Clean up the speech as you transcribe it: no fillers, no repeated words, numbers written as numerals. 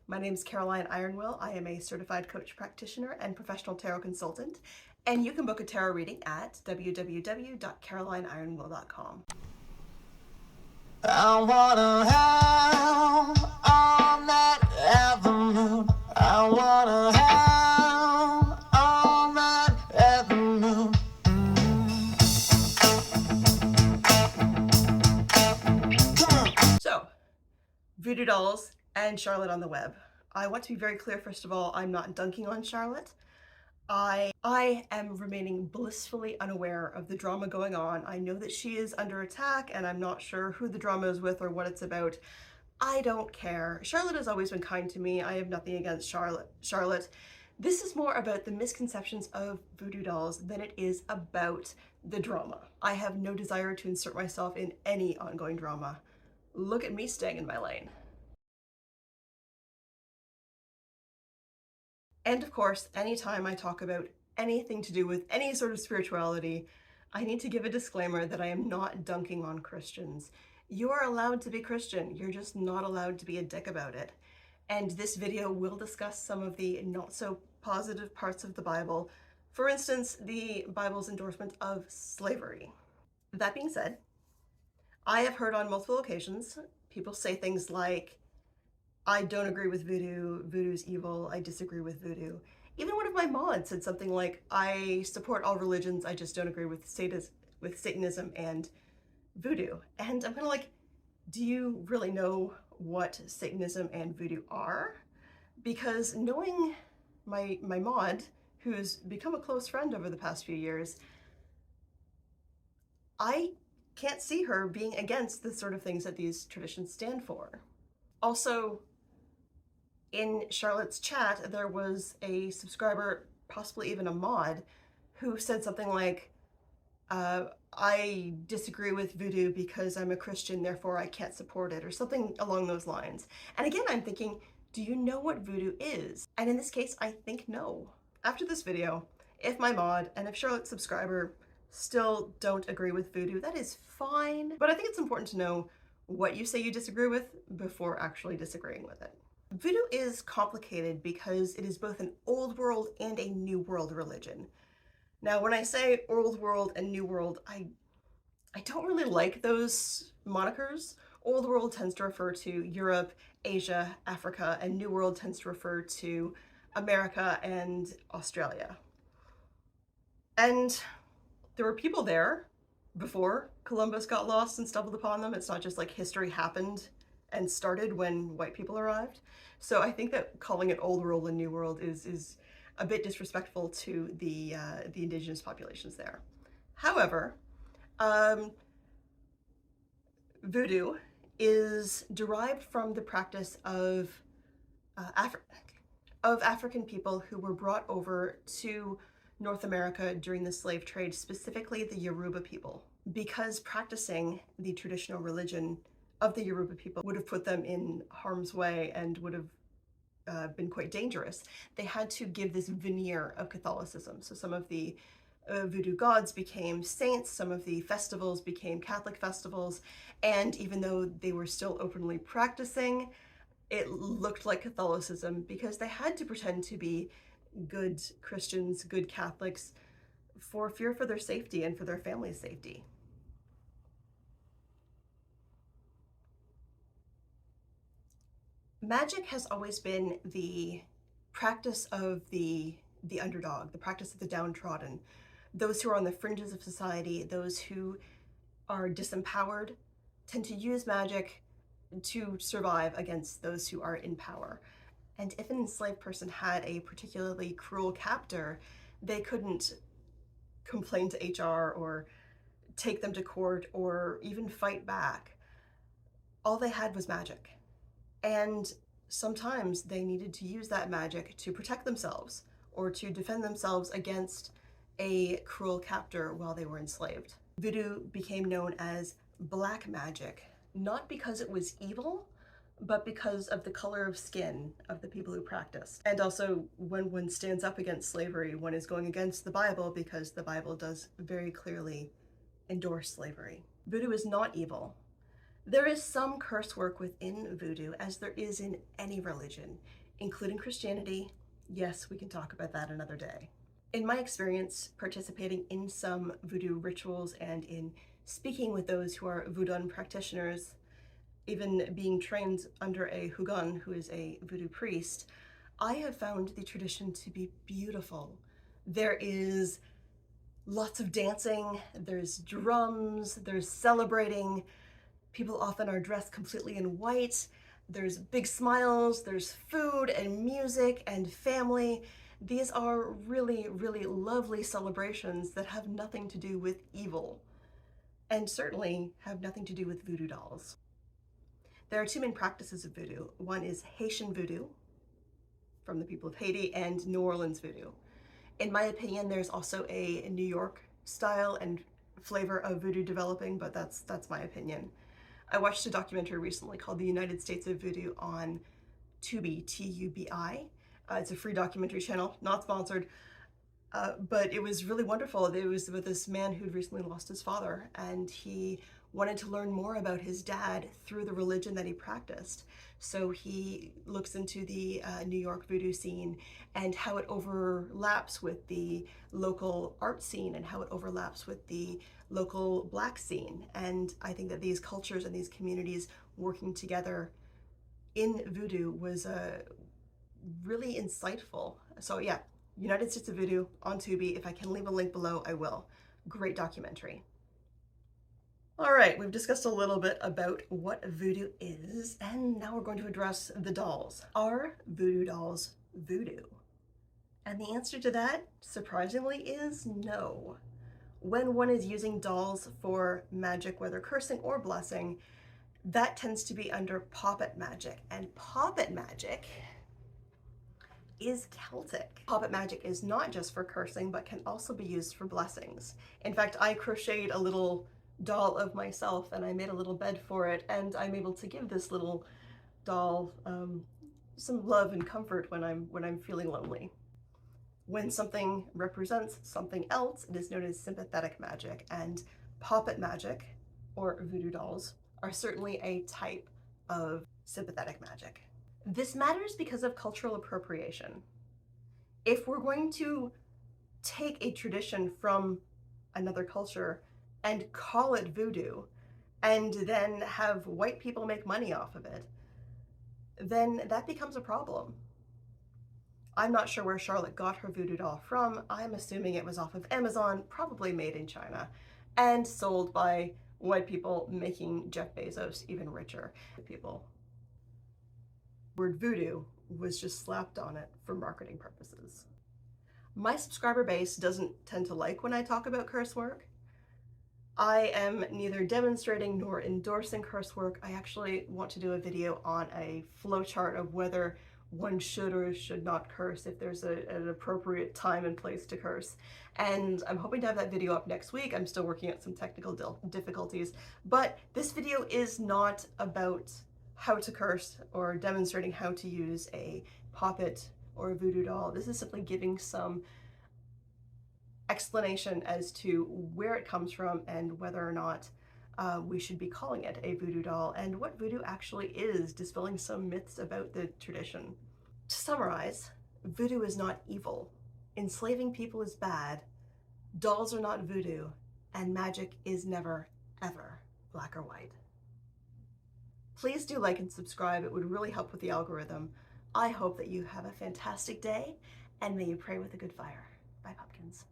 My name is Caroline Ironwill. I am a certified coach practitioner and professional tarot consultant, and you can book a tarot reading at www.carolineironwill.com. I wanna have all night at the moon. I wanna have all night at the moon. So, voodoo dolls and Charlotte on the web. I want to be very clear, first of all, I'm not dunking on Charlotte. I am remaining blissfully unaware of the drama going on. I know that she is under attack, and I'm not sure who the drama is with or what it's about. I don't care. Charlotte has always been kind to me. I have nothing against Charlotte. This is more about the misconceptions of voodoo dolls than it is about the drama. I have no desire to insert myself in any ongoing drama. Look at me staying in my lane. And of course, anytime I talk about anything to do with any sort of spirituality, I need to give a disclaimer that I am not dunking on Christians. You are allowed to be Christian, you're just not allowed to be a dick about it. And this video will discuss some of the not so positive parts of the Bible. For instance, the Bible's endorsement of slavery. That being said, I have heard on multiple occasions people say things like, I don't agree with voodoo, voodoo's evil, I disagree with voodoo. Even one of my mods said something like, I support all religions, I just don't agree with Satanism and voodoo. And I'm kind of like, do you really know what Satanism and voodoo are? Because knowing my mod, who's become a close friend over the past few years, I can't see her being against the sort of things that these traditions stand for. Also, in Charlotte's chat, there was a subscriber, possibly even a mod, who said something like, I disagree with voodoo because I'm a Christian, therefore I can't support it, or something along those lines. And again, I'm thinking, do you know what voodoo is? And in this case, I think no. After this video, if my mod and if Charlotte's subscriber still don't agree with voodoo, that is fine. But I think it's important to know what you say you disagree with before actually disagreeing with it. Voodoo is complicated because it is both an old world and a new world religion. Now, when I say old world and new world, I don't really like those monikers. Old world tends to refer to Europe, Asia, Africa, and new world tends to refer to America and Australia. And there were people there before Columbus got lost and stumbled upon them. It's not just like history happened and started when white people arrived. So I think that calling it old world and new world is a bit disrespectful to the indigenous populations there. However, voodoo is derived from the practice of African people who were brought over to North America during the slave trade, specifically the Yoruba people. Because practicing the traditional religion of the Yoruba people would have put them in harm's way and would have been quite dangerous, they had to give this veneer of Catholicism. So some of the voodoo gods became saints, some of the festivals became Catholic festivals, and even though they were still openly practicing, it looked like Catholicism because they had to pretend to be good Christians, good Catholics, for fear for their safety and for their family's safety. Magic has always been the practice of the underdog, the practice of the downtrodden, those who are on the fringes of society, those who are disempowered, tend to use magic to survive against those who are in power. And if an enslaved person had a particularly cruel captor, they couldn't complain to HR or take them to court or even fight back. All they had was magic. And sometimes they needed to use that magic to protect themselves or to defend themselves against a cruel captor while they were enslaved. Voodoo became known as black magic, not because it was evil, but because of the color of skin of the people who practiced. And also, when one stands up against slavery, one is going against the Bible because the Bible does very clearly endorse slavery. Voodoo is not evil. There is some curse work within voodoo, as there is in any religion. including Christianity. Yes, we can talk about that another day. In my experience participating in some voodoo rituals and in speaking with those who are voodoo practitioners, even being trained under a hugon, who is a voodoo priest, I have found the tradition to be beautiful. There is lots of dancing, there's drums, there's celebrating. People often are dressed completely in white. There's big smiles, there's food and music and family. These are really, really lovely celebrations that have nothing to do with evil, and certainly have nothing to do with voodoo dolls. There are two main practices of voodoo. One is Haitian voodoo, from the people of Haiti, and New Orleans voodoo. In my opinion, there's also a New York style and flavor of voodoo developing, but that's my opinion. I watched a documentary recently called The United States of Voodoo on Tubi, Tubi. It's a free documentary channel, not sponsored, but it was really wonderful. It was with this man who'd recently lost his father, and he wanted to learn more about his dad through the religion that he practiced. So he looks into the New York voodoo scene and how it overlaps with the local art scene and how it overlaps with the local Black scene. And I think that these cultures and these communities working together in voodoo was really insightful. So yeah, United States of Voodoo on Tubi. If I can leave a link below, I will. Great documentary. All right, we've discussed a little bit about what voodoo is, and now we're going to address the dolls. Are voodoo dolls voodoo? And the answer to that, surprisingly, is no. When one is using dolls for magic, whether cursing or blessing, that tends to be under poppet magic. And poppet magic is Celtic. Poppet magic is not just for cursing, but can also be used for blessings. In fact, I crocheted a little doll of myself and I made a little bed for it, and I'm able to give this little doll some love and comfort when I'm feeling lonely. When something represents something else, it is known as sympathetic magic, and poppet magic, or voodoo dolls, are certainly a type of sympathetic magic. This matters because of cultural appropriation. If we're going to take a tradition from another culture and call it voodoo, and then have white people make money off of it, then that becomes a problem. I'm not sure where Charlotte got her voodoo doll from. I'm assuming it was off of Amazon, probably made in China, and sold by white people, making Jeff Bezos even richer. People. The word voodoo was just slapped on it for marketing purposes. My subscriber base doesn't tend to like when I talk about curse work. I am neither demonstrating nor endorsing curse work. I actually want to do a video on a flowchart of whether one should or should not curse, if there's an appropriate time and place to curse. And I'm hoping to have that video up next week. I'm still working out some technical difficulties, but this video is not about how to curse or demonstrating how to use a poppet or a voodoo doll. This is simply giving some explanation as to where it comes from and whether or not we should be calling it a voodoo doll, and what voodoo actually is, dispelling some myths about the tradition. To summarize, voodoo is not evil, enslaving people is bad, dolls are not voodoo, and magic is never, ever black or white. Please do like and subscribe. It would really help with the algorithm. I hope that you have a fantastic day, and may you pray with a good fire. Bye, pumpkins.